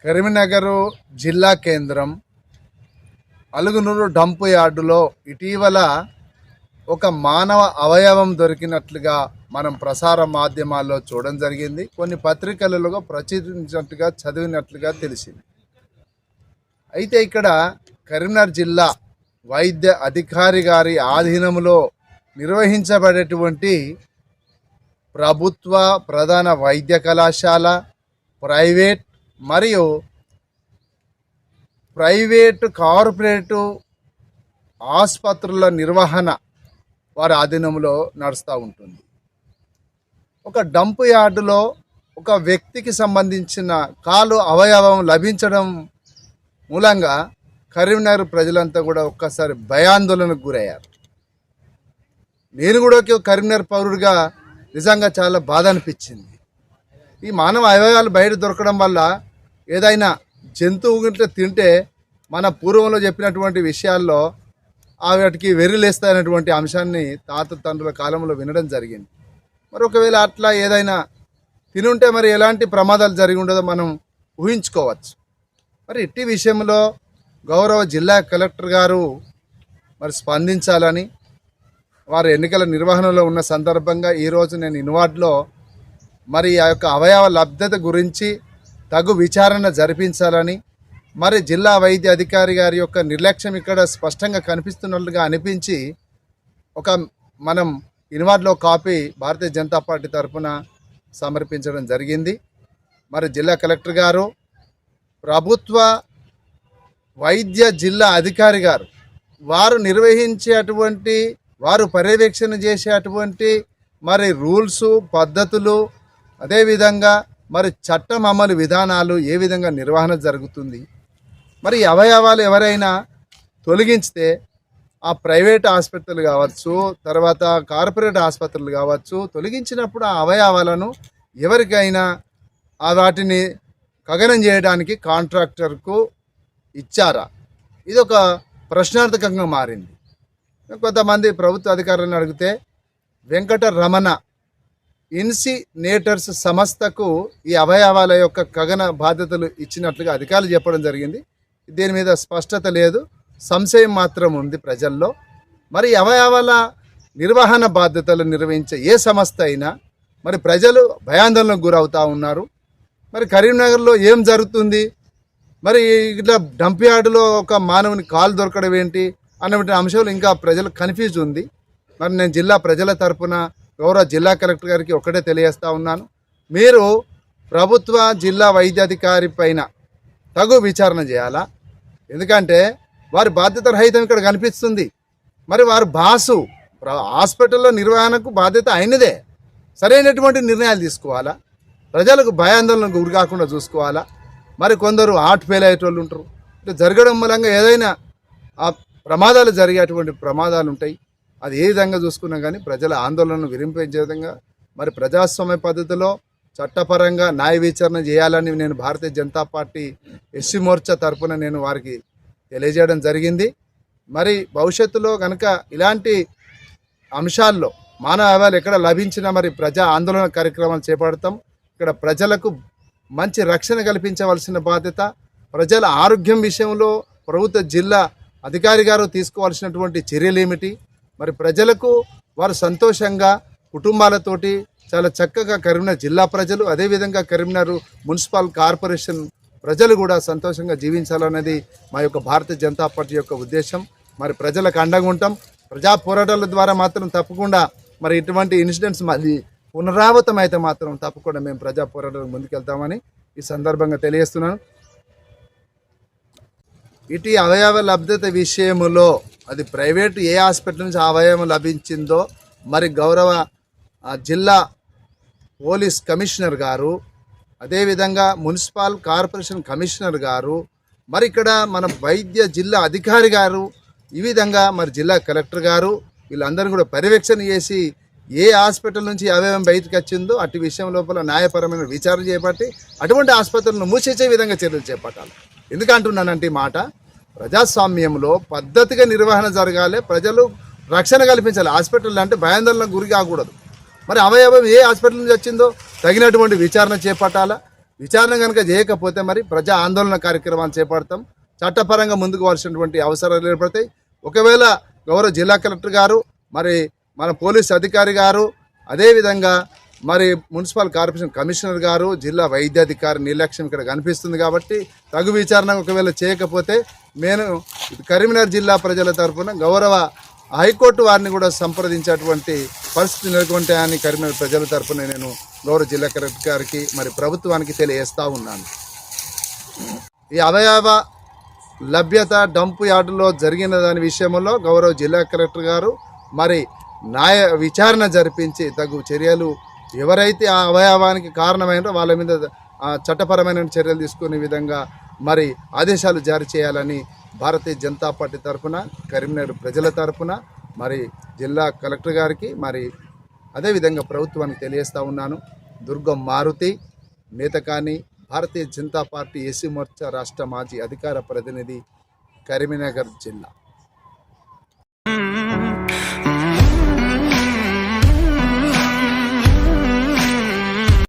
కరీంనగర్ జిల్లా కేంద్రం అలుగునూరు డంపు యార్డులో ఇటీవల ఒక మానవ అవయవం దొరికినట్లుగా మనం ప్రసార మాధ్యమాల్లో చూడడం జరిగింది. కొన్ని పత్రికలలో ప్రచురించినట్లుగా చదివినట్లుగా తెలిసింది. అయితే ఇక్కడ కరీంనగర్ జిల్లా వైద్య అధికారి గారి ఆధీనంలో నిర్వహించబడేటువంటి ప్రభుత్వ ప్రధాన వైద్య కళాశాల, ప్రైవేట్ మరియు కార్పొరేటు ఆసుపత్రుల నిర్వహణ వారి ఆధీనంలో నడుస్తూ ఉంటుంది. ఒక డంప్ యార్డులో ఒక వ్యక్తికి సంబంధించిన కాలు అవయవం లభించడం మూలంగా కరీంనగర్ ప్రజలంతా కూడా ఒక్కసారి భయాందోళనకు గురయ్యారు. నేను కూడా కరీంనగర్ పౌరుడిగా నిజంగా చాలా బాధ అనిపించింది. ఈ మానవ అవయవాలు బయట దొరకడం వల్ల ఏదైనా జంతువు గిట్ల తింటే మన పూర్వంలో చెప్పినటువంటి విషయాల్లో వాటికి వెర్రిలేస్తాయనేటువంటి అంశాన్ని తండ్రుల కాలంలో వినడం జరిగింది. మరి ఒకవేళ అట్లా ఏదైనా తినుంటే మరి ఎలాంటి ప్రమాదాలు జరిగి ఉండదో మనం ఊహించుకోవచ్చు. మరి ఇట్టి విషయంలో గౌరవ జిల్లా కలెక్టర్ గారు మరి స్పందించాలని, వారు ఎన్నికల నిర్వహణలో ఉన్న సందర్భంగా ఈరోజు నేను ఇన్వార్డ్లో మరి ఆ యొక్క అవయవ లబ్ధత గురించి తగు విచారణ జరిపించాలని, మరి జిల్లా వైద్య అధికారి గారి యొక్క నిర్లక్ష్యం ఇక్కడ స్పష్టంగా కనిపిస్తున్నట్లుగా అనిపించి మనం ఇన్వార్డ్లో కాపీ భారతీయ జనతా పార్టీ తరఫున సమర్పించడం జరిగింది. మరి జిల్లా కలెక్టర్ గారు, ప్రభుత్వ వైద్య జిల్లా అధికారి గారు వారు నిర్వహించేటువంటి, వారు పర్యవేక్షణ చేసేటువంటి మరి రూల్స్, పద్ధతులు, అదేవిధంగా మరి చట్టం అమలు విధానాలు ఏ విధంగా నిర్వహణ జరుగుతుంది. మరి అవయవాలు ఎవరైనా తొలగించితే ఆ ప్రైవేట్ ఆసుపత్రులు కావచ్చు, తర్వాత కార్పొరేట్ ఆసుపత్రులు కావచ్చు, తొలగించినప్పుడు ఆ అవయవాలను ఎవరికైనా వాటిని ఖననం చేయడానికి కాంట్రాక్టర్కు ఇచ్చారా? ఇది ఒక ప్రశ్నార్థకంగా మారింది. కొంతమంది ప్రభుత్వ అధికారులను అడిగితే వెంకటరమణ ఇన్సినేటర్స్ సంస్థకు ఈ అవయవాల యొక్క ఖనన బాధ్యతలు ఇచ్చినట్లుగా అధికారులు చెప్పడం జరిగింది. దీని మీద స్పష్టత లేదు, సంశయం మాత్రం ఉంది ప్రజల్లో. మరి అవయవాల నిర్వహణ బాధ్యతలు నిర్వహించే ఏ సంస్థ అయినా మరి ప్రజలు భయాందోళనకు గురవుతూ ఉన్నారు. మరి కరీంనగర్లో ఏం జరుగుతుంది, మరి ఇట్లా డంప్ యార్డులో ఒక మానవుని కాలు దొరకడం ఏంటి అన్నటువంటి అంశాలు ఇంకా ప్రజలకు కన్ఫ్యూజ్ ఉంది. మరి నేను జిల్లా ప్రజల తరఫున గౌరవ జిల్లా కలెక్టర్ గారికి ఒకటే తెలియజేస్తూ ఉన్నాను, మీరు ప్రభుత్వ జిల్లా వైద్యాధికారి పైన తగు విచారణ చేయాలా. ఎందుకంటే వారి బాధ్యత రహితం ఇక్కడ కనిపిస్తుంది. మరి వారు బాసు, హాస్పిటల్లో నిర్వహణకు బాధ్యత అయినదే, సరైనటువంటి నిర్ణయాలు తీసుకోవాలా, ప్రజలకు భయాందోళనకు గురి కాకుండా చూసుకోవాలా. మరి కొందరు హార్ట్ ఫెయిల్ అయ్యేటోళ్ళు ఉంటారు. ఇట్లా జరగడం మూలంగా ఏదైనా ప్రమాదాలు జరిగేటువంటి ప్రమాదాలు ఉంటాయి. అది ఏ విధంగా చూసుకున్నా కానీ ప్రజల ఆందోళనను విరింపజే విధంగా మరి ప్రజాస్వామ్య పద్ధతిలో చట్టపరంగా న్యాయ విచారణ చేయాలని నేను భారతీయ జనతా పార్టీ ఎస్సీ మోర్చా తరఫున నేను వారికి తెలియజేయడం జరిగింది. మరి భవిష్యత్తులో కనుక ఇలాంటి అంశాల్లో మానవ అవయవాలు ఎక్కడ లభించినా మరి ప్రజా ఆందోళన కార్యక్రమాలు చేపడతాం. ఇక్కడ ప్రజలకు మంచి రక్షణ కల్పించవలసిన బాధ్యత, ప్రజల ఆరోగ్యం విషయంలో ప్రభుత్వ జిల్లా అధికారి గారు తీసుకోవాల్సినటువంటి చర్యలు ఏమిటి, మరి ప్రజలకు వారు సంతోషంగా కుటుంబాలతోటి చాలా చక్కగా కరీంనగర్ జిల్లా ప్రజలు, అదేవిధంగా కరీంనగర్ మున్సిపల్ కార్పొరేషన్ ప్రజలు కూడా సంతోషంగా జీవించాలనేది మా యొక్క భారతీయ జనతా పార్టీ యొక్క ఉద్దేశం. మరి ప్రజలకు అండగా ఉంటాం. ప్రజా పోరాటాల ద్వారా మాత్రం తప్పకుండా మరి ఇటువంటి ఇన్సిడెంట్స్ మళ్ళీ పునరావృతం అయితే మాత్రం తప్పకుండా మేము ప్రజా పోరాటాలకు ముందుకెళ్తామని ఈ సందర్భంగా తెలియజేస్తున్నాను. ఇటు అవయవ లబ్ధత విషయంలో అది ప్రైవేటు ఏ హాస్పిటల్ నుంచి అవయవం లభించిందో మరి గౌరవ జిల్లా పోలీస్ కమిషనర్ గారు, అదేవిధంగా మున్సిపల్ కార్పొరేషన్ కమిషనర్ గారు, మరి ఇక్కడ మన వైద్య జిల్లా అధికారి గారు, ఈ విధంగా మరి జిల్లా కలెక్టర్ గారు వీళ్ళందరూ కూడా పర్యవేక్షణ చేసి ఏ హాస్పిటల్ నుంచి అవయవం బయటకు వచ్చిందో అటు విషయం లోపల న్యాయపరమైన విచారణ చేపట్టి అటువంటి ఆసుపత్రులను మూసేసే విధంగా చర్యలు చేపట్టాలి. ఎందుకంటున్నానంటే ఈ మాట, ప్రజాస్వామ్యంలో పద్ధతిగా నిర్వహణ జరగాలి, ప్రజలు రక్షణ కల్పించాలి. హాస్పిటల్ అంటే భయాందోళనకు గురి కాకూడదు. మరి అవయవం ఏ హాస్పిటల్ నుంచి వచ్చిందో తగినటువంటి విచారణ చేపట్టాలా. విచారణ కనుక చేయకపోతే మరి ప్రజా ఆందోళన కార్యక్రమాలు చేపడతాం. చట్టపరంగా ముందుకు వలసినటువంటి అవసరాలు ఏర్పడతాయి. ఒకవేళ గౌరవ జిల్లా కలెక్టర్ గారు, మరి మన పోలీస్ అధికారి గారు, అదేవిధంగా మరి మున్సిపల్ కార్పొరేషన్ కమిషనర్ గారు, జిల్లా వైద్యాధికారి నిర్లక్ష్యం ఇక్కడ కనిపిస్తుంది. కాబట్టి తగు విచారణ ఒకవేళ చేయకపోతే నేను కరీంనగర్ జిల్లా ప్రజల తరఫున గౌరవ హైకోర్టు వారిని కూడా సంప్రదించేటువంటి పరిస్థితి నెలకొంటాయని కరీంనగర్ ప్రజల తరఫున నేను గౌరవ జిల్లా కలెక్టర్ గారికి మరి ప్రభుత్వానికి తెలియజేస్తూ ఉన్నాను. ఈ అవయవ లభ్యత డంపు యార్డులో జరిగిన దాని విషయంలో గౌరవ జిల్లా కలెక్టర్ గారు మరి విచారణ జరిపించి తగు చర్యలు, ఎవరైతే ఆ అవయవానికి కారణమైనో వాళ్ళ మీద చట్టపరమైన చర్యలు తీసుకునే విధంగా మరి ఆదేశాలు జారీ చేయాలని భారతీయ జనతా పార్టీ తరఫున, కరీంనగర్ ప్రజల తరఫున మరి జిల్లా కలెక్టర్ గారికి మరి అదేవిధంగా ప్రభుత్వానికి తెలియజేస్తూ ఉన్నాను. దుర్గం మారుతి, నేతకాని, భారతీయ జనతా పార్టీ ఎస్సీ మోర్చా రాష్ట్ర మాజీ అధికార ప్రతినిధి, కరీంనగర్ జిల్లా.